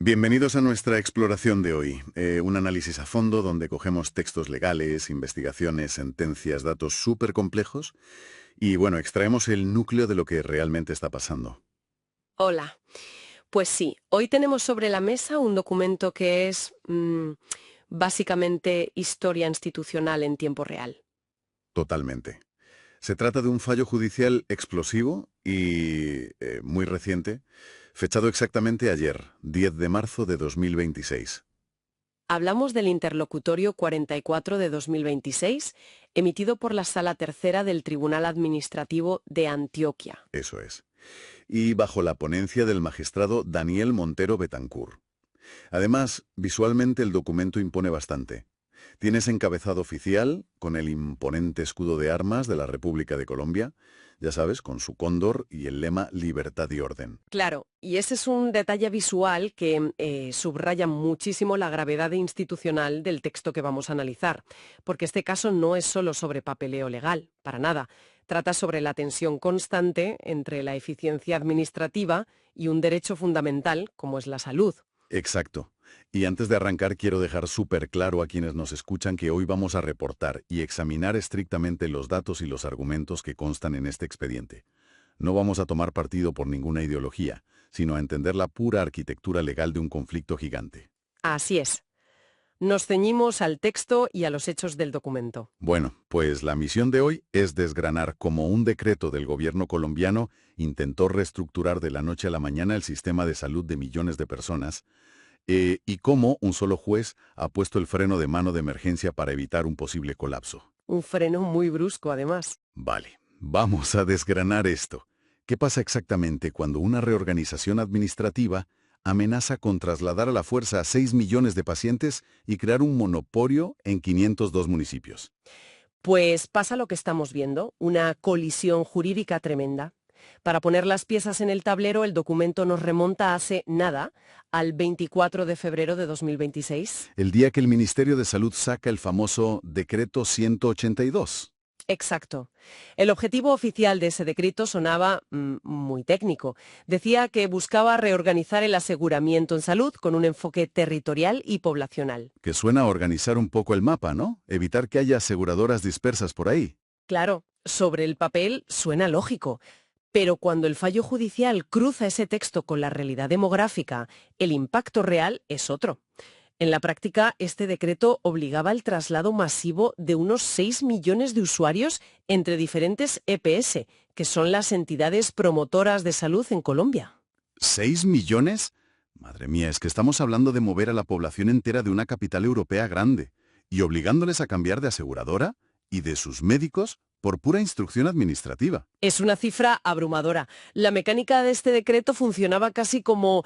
Bienvenidos a nuestra exploración de hoy, un análisis a fondo donde cogemos textos legales, investigaciones, sentencias, datos súper complejos y bueno, extraemos el núcleo de lo que realmente está pasando. Hola. Pues sí, hoy tenemos sobre la mesa un documento que es básicamente historia institucional en tiempo real. Totalmente. Se trata de un fallo judicial explosivo y muy reciente, fechado exactamente ayer, 10 de marzo de 2026. Hablamos del interlocutorio 44 de 2026, emitido por la Sala Tercera del Tribunal Administrativo de Antioquia. Eso es. Y bajo la ponencia del magistrado Daniel Montero Betancur. Además, visualmente el documento impone bastante. Tienes encabezado oficial, con el imponente escudo de armas de la República de Colombia, ya sabes, con su cóndor y el lema Libertad y Orden. Claro, y ese es un detalle visual que subraya muchísimo la gravedad institucional del texto que vamos a analizar, porque este caso no es solo sobre papeleo legal, para nada. Trata sobre la tensión constante entre la eficiencia administrativa y un derecho fundamental como es la salud. Exacto. Y antes de arrancar quiero dejar súper claro a quienes nos escuchan que hoy vamos a reportar y examinar estrictamente los datos y los argumentos que constan en este expediente. No vamos a tomar partido por ninguna ideología, sino a entender la pura arquitectura legal de un conflicto gigante. Así es. Nos ceñimos al texto y a los hechos del documento. Bueno, pues la misión de hoy es desgranar cómo un decreto del gobierno colombiano intentó reestructurar de la noche a la mañana el sistema de salud de millones de personas, y cómo un solo juez ha puesto el freno de mano de emergencia para evitar un posible colapso. Un freno muy brusco, además. Vale, vamos a desgranar esto. ¿Qué pasa exactamente cuando una reorganización administrativa amenaza con trasladar a la fuerza a 6 millones de pacientes y crear un monopolio en 502 municipios? Pues pasa lo que estamos viendo, una colisión jurídica tremenda. Para poner las piezas en el tablero, el documento nos remonta hace nada, al 24 de febrero de 2026. El día que el Ministerio de Salud saca el famoso Decreto 182. Exacto. El objetivo oficial de ese decreto sonaba muy técnico. Decía que buscaba reorganizar el aseguramiento en salud con un enfoque territorial y poblacional. Que suena a organizar un poco el mapa, ¿no? Evitar que haya aseguradoras dispersas por ahí. Claro, sobre el papel suena lógico. Pero cuando el fallo judicial cruza ese texto con la realidad demográfica, el impacto real es otro. En la práctica, este decreto obligaba el traslado masivo de unos 6 millones de usuarios entre diferentes EPS, que son las entidades promotoras de salud en Colombia. ¿6 millones? Madre mía, es que estamos hablando de mover a la población entera de una capital europea grande y obligándoles a cambiar de aseguradora y de sus médicos por pura instrucción administrativa. Es una cifra abrumadora. La mecánica de este decreto funcionaba casi como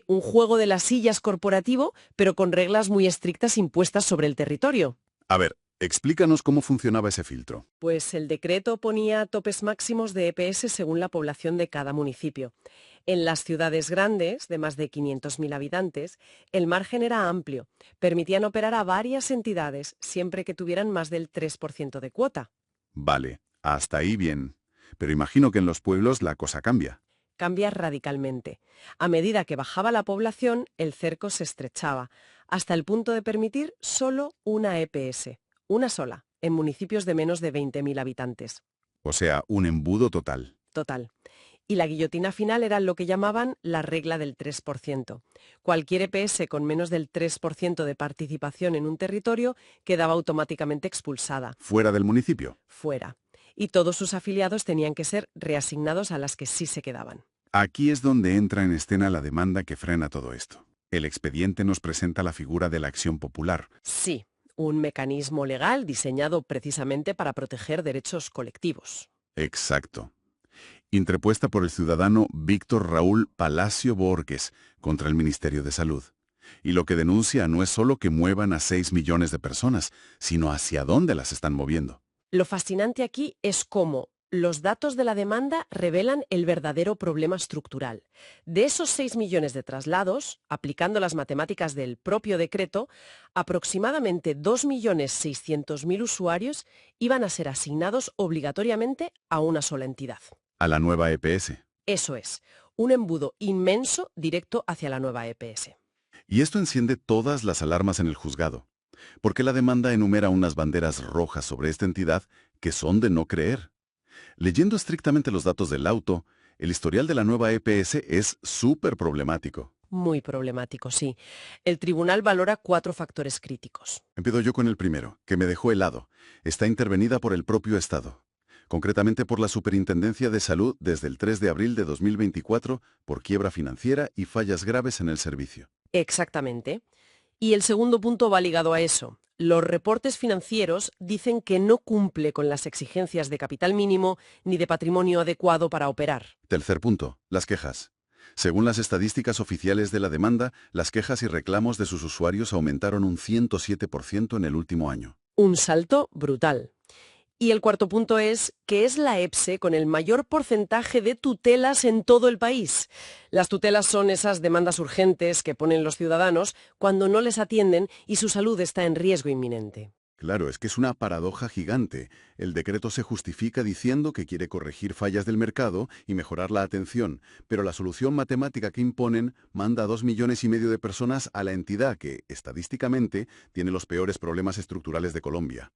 un juego de las sillas corporativo, pero con reglas muy estrictas impuestas sobre el territorio. A ver, explícanos cómo funcionaba ese filtro. Pues el decreto ponía topes máximos de EPS según la población de cada municipio. En las ciudades grandes, de más de 500.000 habitantes, el margen era amplio. Permitían operar a varias entidades, siempre que tuvieran más del 3% de cuota. Vale, hasta ahí bien. Pero imagino que en los pueblos la cosa cambia. Cambia radicalmente. A medida que bajaba la población, el cerco se estrechaba, hasta el punto de permitir solo una EPS, una sola, en municipios de menos de 20.000 habitantes. O sea, un embudo total. Total. Y la guillotina final era lo que llamaban la regla del 3%. Cualquier EPS con menos del 3% de participación en un territorio quedaba automáticamente expulsada. ¿Fuera del municipio? Fuera. Y todos sus afiliados tenían que ser reasignados a las que sí se quedaban. Aquí es donde entra en escena la demanda que frena todo esto. El expediente nos presenta la figura de la acción popular. Sí, un mecanismo legal diseñado precisamente para proteger derechos colectivos. Exacto. Interpuesta por el ciudadano Víctor Raúl Palacio Borges contra el Ministerio de Salud. Y lo que denuncia no es solo que muevan a 6 millones de personas, sino hacia dónde las están moviendo. Lo fascinante aquí es cómo los datos de la demanda revelan el verdadero problema estructural. De esos 6 millones de traslados, aplicando las matemáticas del propio decreto, aproximadamente 2.600.000 usuarios iban a ser asignados obligatoriamente a una sola entidad. A la nueva EPS. Eso es, un embudo inmenso directo hacia la nueva EPS. Y esto enciende todas las alarmas en el juzgado, porque la demanda enumera unas banderas rojas sobre esta entidad que son de no creer. Leyendo estrictamente los datos del auto, el historial de la nueva EPS es súper problemático. Muy problemático, sí. El tribunal valora 4 factores críticos. Empiezo yo con el primero, que me dejó helado. Está intervenida por el propio Estado, concretamente por la Superintendencia de Salud desde el 3 de abril de 2024 por quiebra financiera y fallas graves en el servicio. Exactamente. Y el segundo punto va ligado a eso. Los reportes financieros dicen que no cumple con las exigencias de capital mínimo ni de patrimonio adecuado para operar. Tercer punto, las quejas. Según las estadísticas oficiales de la demanda, las quejas y reclamos de sus usuarios aumentaron un 107% en el último año. Un salto brutal. Y el cuarto punto es que es la EPSE con el mayor porcentaje de tutelas en todo el país. Las tutelas son esas demandas urgentes que ponen los ciudadanos cuando no les atienden y su salud está en riesgo inminente. Claro, es que es una paradoja gigante. El decreto se justifica diciendo que quiere corregir fallas del mercado y mejorar la atención, pero la solución matemática que imponen manda a 2,5 millones de personas a la entidad que, estadísticamente, tiene los peores problemas estructurales de Colombia.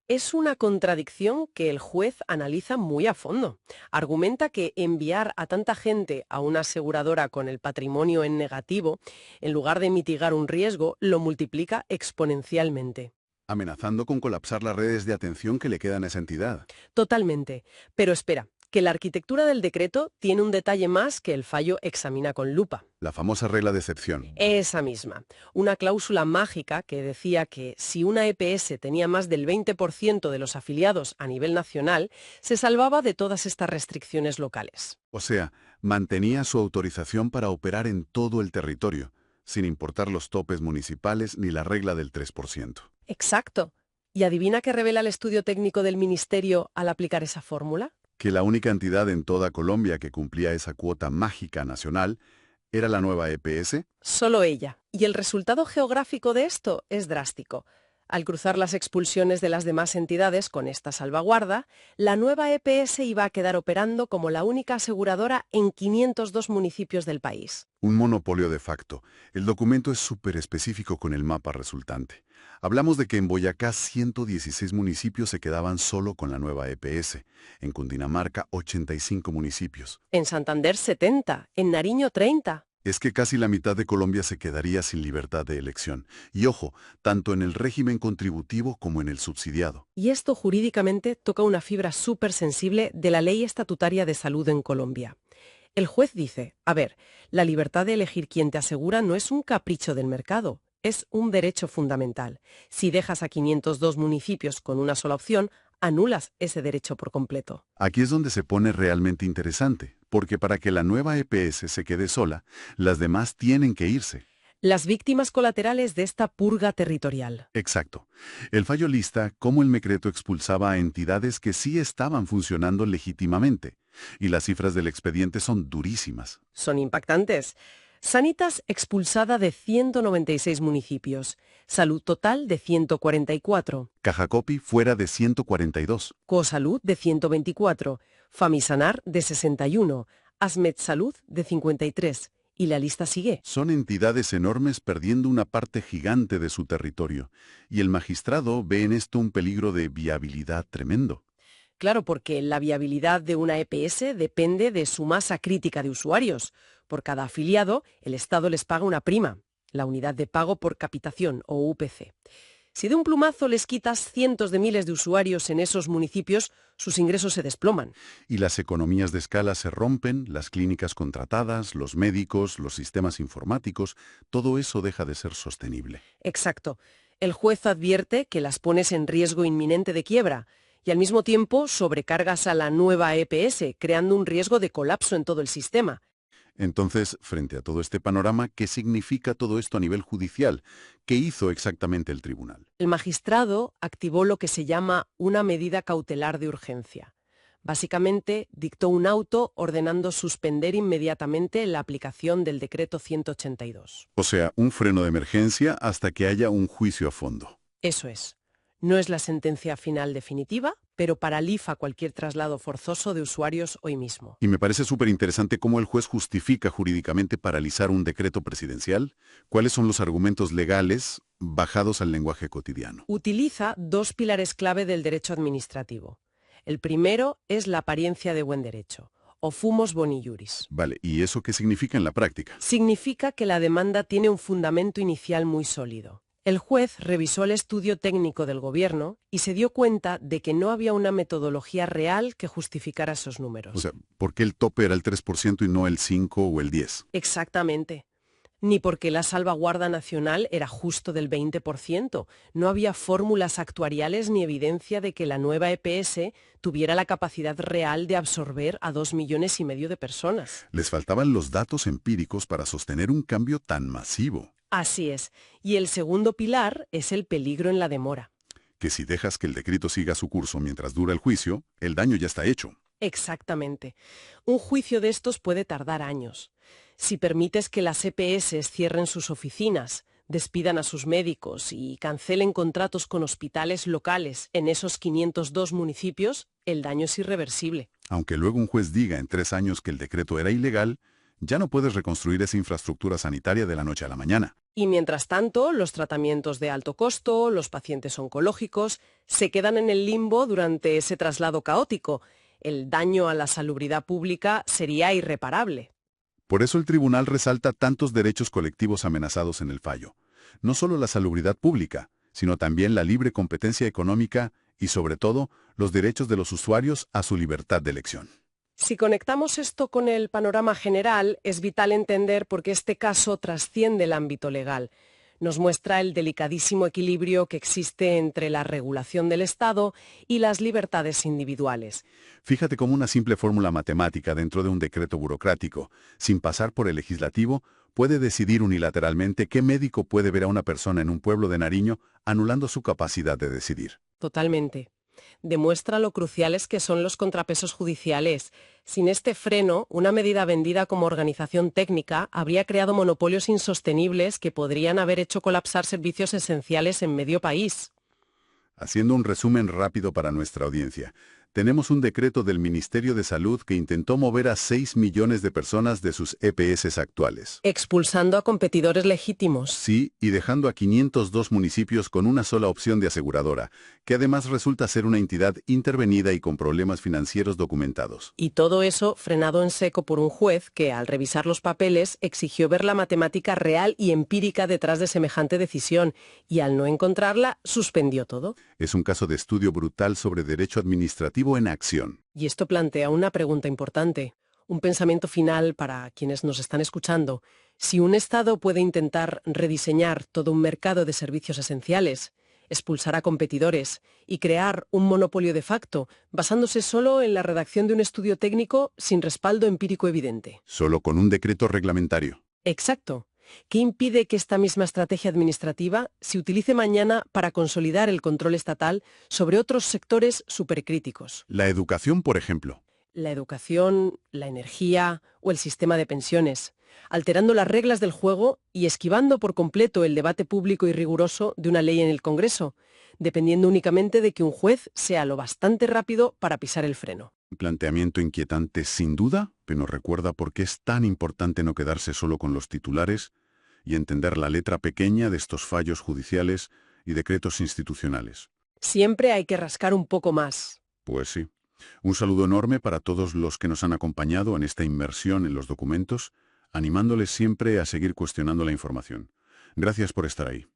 Es una contradicción que el juez analiza muy a fondo. Argumenta que enviar a tanta gente a una aseguradora con el patrimonio en negativo, en lugar de mitigar un riesgo, lo multiplica exponencialmente. Amenazando con colapsar las redes de atención que le quedan a esa entidad. Totalmente. Pero espera, que la arquitectura del decreto tiene un detalle más que el fallo examina con lupa. La famosa regla de excepción. Esa misma. Una cláusula mágica que decía que si una EPS tenía más del 20% de los afiliados a nivel nacional, se salvaba de todas estas restricciones locales. O sea, mantenía su autorización para operar en todo el territorio, sin importar los topes municipales ni la regla del 3%. Exacto. ¿Y adivina qué revela el estudio técnico del Ministerio al aplicar esa fórmula? Que la única entidad en toda Colombia que cumplía esa cuota mágica nacional era la nueva EPS. Solo ella. Y el resultado geográfico de esto es drástico. Al cruzar las expulsiones de las demás entidades con esta salvaguarda, la nueva EPS iba a quedar operando como la única aseguradora en 502 municipios del país. Un monopolio de facto. El documento es súper específico con el mapa resultante. Hablamos de que en Boyacá 116 municipios se quedaban solo con la nueva EPS. En Cundinamarca 85 municipios. En Santander 70, en Nariño 30. Es que casi la mitad de Colombia se quedaría sin libertad de elección. Y ojo, tanto en el régimen contributivo como en el subsidiado. Y esto jurídicamente toca una fibra súper sensible de la Ley Estatutaria de Salud en Colombia. El juez dice, a ver, la libertad de elegir quién te asegura no es un capricho del mercado, es un derecho fundamental. Si dejas a 502 municipios con una sola opción, anulas ese derecho por completo. Aquí es donde se pone realmente interesante, porque para que la nueva EPS se quede sola, las demás tienen que irse. Las víctimas colaterales de esta purga territorial. Exacto. El fallo lista cómo el Mecreto expulsaba a entidades que sí estaban funcionando legítimamente, y las cifras del expediente son durísimas. Son impactantes. Sanitas expulsada de 196 municipios, Salud Total de 144, Cajacopi fuera de 142. Cosalud de 124, Famisanar de 61, Asmed Salud de 53, y la lista sigue. Son entidades enormes perdiendo una parte gigante de su territorio, y el magistrado ve en esto un peligro de viabilidad tremendo. Claro, porque la viabilidad de una EPS depende de su masa crítica de usuarios. Por cada afiliado, el Estado les paga una prima, la unidad de pago por capitación o UPC. Si de un plumazo les quitas cientos de miles de usuarios en esos municipios, sus ingresos se desploman. Y las economías de escala se rompen, las clínicas contratadas, los médicos, los sistemas informáticos, todo eso deja de ser sostenible. Exacto. El juez advierte que las pones en riesgo inminente de quiebra y al mismo tiempo sobrecargas a la nueva EPS, creando un riesgo de colapso en todo el sistema. Entonces, frente a todo este panorama, ¿qué significa todo esto a nivel judicial? ¿Qué hizo exactamente el tribunal? El magistrado activó lo que se llama una medida cautelar de urgencia. Básicamente, dictó un auto ordenando suspender inmediatamente la aplicación del decreto 182. O sea, un freno de emergencia hasta que haya un juicio a fondo. Eso es. No es la sentencia final definitiva, pero paraliza cualquier traslado forzoso de usuarios hoy mismo. Y me parece súper interesante cómo el juez justifica jurídicamente paralizar un decreto presidencial. ¿Cuáles son los argumentos legales bajados al lenguaje cotidiano? Utiliza dos pilares clave del derecho administrativo. El primero es la apariencia de buen derecho, o fumus boni iuris. Vale, ¿y eso qué significa en la práctica? Significa que la demanda tiene un fundamento inicial muy sólido. El juez revisó el estudio técnico del gobierno y se dio cuenta de que no había una metodología real que justificara esos números. O sea, ¿por qué el tope era el 3% y no el 5 o el 10? Exactamente. Ni porque la salvaguarda nacional era justo del 20%. No había fórmulas actuariales ni evidencia de que la nueva EPS tuviera la capacidad real de absorber a 2,5 millones de personas. Les faltaban los datos empíricos para sostener un cambio tan masivo. Así es. Y el segundo pilar es el peligro en la demora. Que si dejas que el decreto siga su curso mientras dura el juicio, el daño ya está hecho. Exactamente. Un juicio de estos puede tardar años. Si permites que las EPS cierren sus oficinas, despidan a sus médicos y cancelen contratos con hospitales locales en esos 502 municipios, el daño es irreversible. Aunque luego un juez diga en 3 años que el decreto era ilegal, ya no puedes reconstruir esa infraestructura sanitaria de la noche a la mañana. Y mientras tanto, los tratamientos de alto costo, los pacientes oncológicos, se quedan en el limbo durante ese traslado caótico. El daño a la salubridad pública sería irreparable. Por eso el tribunal resalta tantos derechos colectivos amenazados en el fallo. No solo la salubridad pública, sino también la libre competencia económica y, sobre todo, los derechos de los usuarios a su libertad de elección. Si conectamos esto con el panorama general, es vital entender por qué este caso trasciende el ámbito legal. Nos muestra el delicadísimo equilibrio que existe entre la regulación del Estado y las libertades individuales. Fíjate cómo una simple fórmula matemática dentro de un decreto burocrático, sin pasar por el legislativo, puede decidir unilateralmente qué médico puede ver a una persona en un pueblo de Nariño, anulando su capacidad de decidir. Totalmente. Demuestra lo cruciales que son los contrapesos judiciales. Sin este freno, una medida vendida como organización técnica habría creado monopolios insostenibles que podrían haber hecho colapsar servicios esenciales en medio país. Haciendo un resumen rápido para nuestra audiencia, tenemos un decreto del Ministerio de Salud que intentó mover a 6 millones de personas de sus EPS actuales. Expulsando a competidores legítimos. Sí, y dejando a 502 municipios con una sola opción de aseguradora, que además resulta ser una entidad intervenida y con problemas financieros documentados. Y todo eso frenado en seco por un juez que, al revisar los papeles, exigió ver la matemática real y empírica detrás de semejante decisión, y al no encontrarla, suspendió todo. Es un caso de estudio brutal sobre derecho administrativo en acción. Y esto plantea una pregunta importante, un pensamiento final para quienes nos están escuchando. Si un Estado puede intentar rediseñar todo un mercado de servicios esenciales, expulsar a competidores y crear un monopolio de facto, basándose solo en la redacción de un estudio técnico sin respaldo empírico evidente. Solo con un decreto reglamentario. Exacto. ¿Qué impide que esta misma estrategia administrativa se utilice mañana para consolidar el control estatal sobre otros sectores supercríticos? La educación, por ejemplo. La educación, la energía o el sistema de pensiones, alterando las reglas del juego y esquivando por completo el debate público y riguroso de una ley en el Congreso, dependiendo únicamente de que un juez sea lo bastante rápido para pisar el freno. Un planteamiento inquietante sin duda, pero nos recuerda por qué es tan importante no quedarse solo con los titulares y entender la letra pequeña de estos fallos judiciales y decretos institucionales. Siempre hay que rascar un poco más. Pues sí. Un saludo enorme para todos los que nos han acompañado en esta inmersión en los documentos, animándoles siempre a seguir cuestionando la información. Gracias por estar ahí.